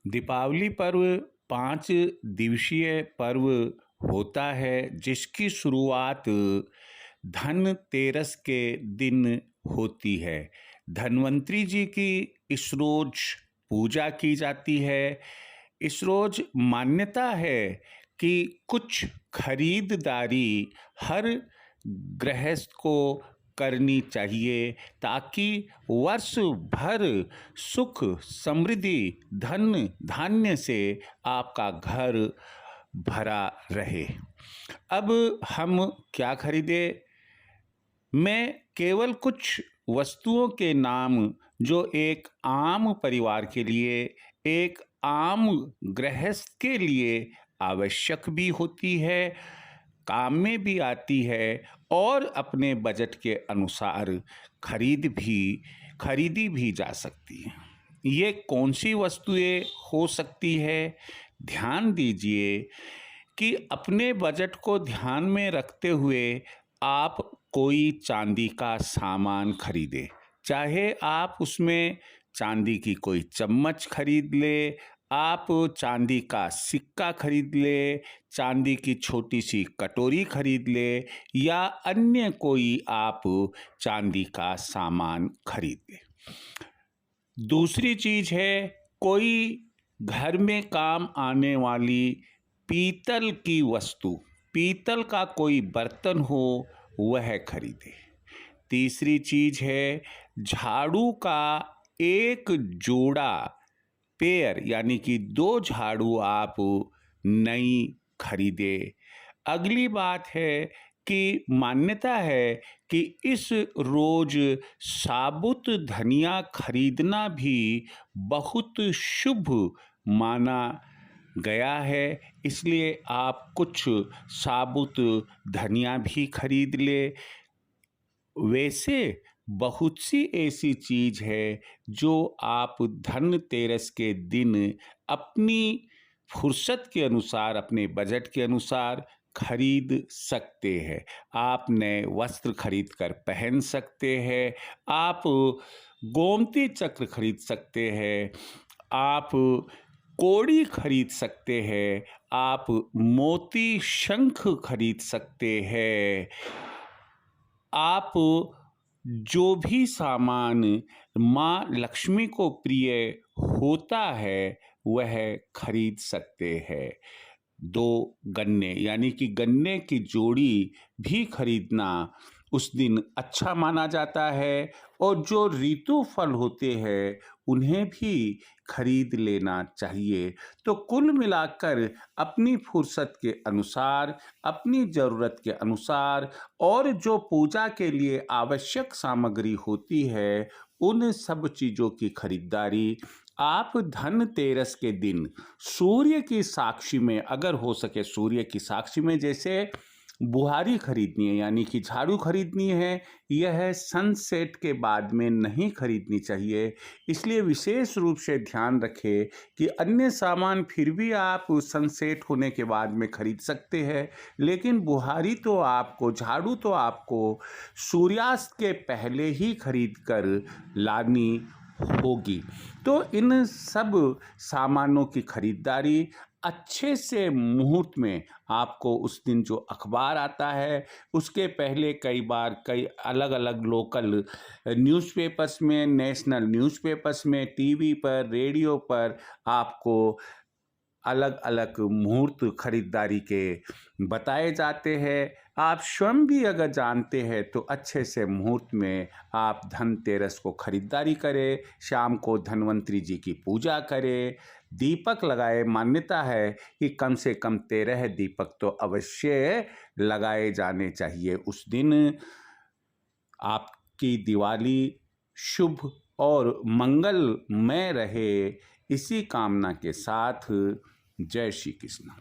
दीपावली पर्व 5 दिवसीय पर्व होता है जिसकी शुरुआत धनतेरस के दिन होती है। धन्वंतरी जी की इस रोज पूजा की जाती है। इस रोज मान्यता है कि कुछ खरीदारी हर गृहस्थ को करनी चाहिए ताकि वर्ष भर सुख समृद्धि धन धान्य से आपका घर भरा रहे। अब हम क्या खरीदें? मैं केवल कुछ वस्तुओं के नाम जो एक आम परिवार के लिए, एक आम गृहस्थ के लिए आवश्यक भी होती है, काम में भी आती है और अपने बजट के अनुसार खरीदी भी जा सकती है। ये कौन सी वस्तुएं हो सकती है? ध्यान दीजिए कि अपने बजट को ध्यान में रखते हुए आप कोई चांदी का सामान खरीदें। चाहे आप उसमें चांदी की कोई चम्मच खरीद ले, आप चांदी का सिक्का खरीद ले, चांदी की छोटी सी कटोरी खरीद ले या अन्य कोई आप चांदी का सामान खरीद ले। दूसरी चीज है, कोई घर में काम आने वाली पीतल की वस्तु, पीतल का कोई बर्तन हो वह खरीदे। तीसरी चीज है, झाड़ू का एक जोड़ा, पेयर यानी कि 2 झाड़ू आप नई खरीदे। अगली बात है कि मान्यता है कि इस रोज साबुत धनिया खरीदना भी बहुत शुभ माना गया है, इसलिए आप कुछ साबुत धनिया भी खरीद ले। वैसे बहुत सी ऐसी चीज है जो आप धनतेरस के दिन अपनी फुर्सत के अनुसार, अपने बजट के अनुसार खरीद सकते हैं। आप नए वस्त्र खरीद कर पहन सकते हैं, आप गोमती चक्र खरीद सकते हैं, आप कोड़ी खरीद सकते हैं, आप मोती शंख खरीद सकते हैं। आप जो भी सामान माँ लक्ष्मी को प्रिय होता है वह खरीद सकते हैं। 2 गन्ने यानी कि गन्ने की जोड़ी भी खरीदना उस दिन अच्छा माना जाता है और जो ऋतु फल होते हैं उन्हें भी खरीद लेना चाहिए। तो कुल मिलाकर अपनी फुर्सत के अनुसार, अपनी ज़रूरत के अनुसार और जो पूजा के लिए आवश्यक सामग्री होती है उन सब चीज़ों की खरीदारी आप धनतेरस के दिन सूर्य की साक्षी में, अगर हो सके सूर्य की साक्षी में, जैसे बुहारी खरीदनी है यानी कि झाड़ू खरीदनी है, यह सनसेट के बाद में नहीं खरीदनी चाहिए। इसलिए विशेष रूप से ध्यान रखें कि अन्य सामान फिर भी आप सनसेट होने के बाद में खरीद सकते हैं, लेकिन बुहारी तो आपको, झाड़ू तो आपको सूर्यास्त के पहले ही खरीद कर लानी होगी। तो इन सब सामानों की खरीदारी अच्छे से मुहूर्त में, आपको उस दिन जो अखबार आता है उसके पहले कई अलग अलग लोकल न्यूज़पेपर्स में, नेशनल न्यूज़पेपर्स में, टीवी पर, रेडियो पर आपको अलग अलग मुहूर्त खरीदारी के बताए जाते हैं। आप स्वयं भी अगर जानते हैं तो अच्छे से मुहूर्त में आप धनतेरस को खरीदारी करें, शाम को धन्वंतरी जी की पूजा करें, दीपक लगाए। मान्यता है कि कम से कम 13 दीपक तो अवश्य लगाए जाने चाहिए। उस दिन आपकी दिवाली शुभ और मंगलमय रहे, इसी कामना के साथ जय श्री कृष्ण।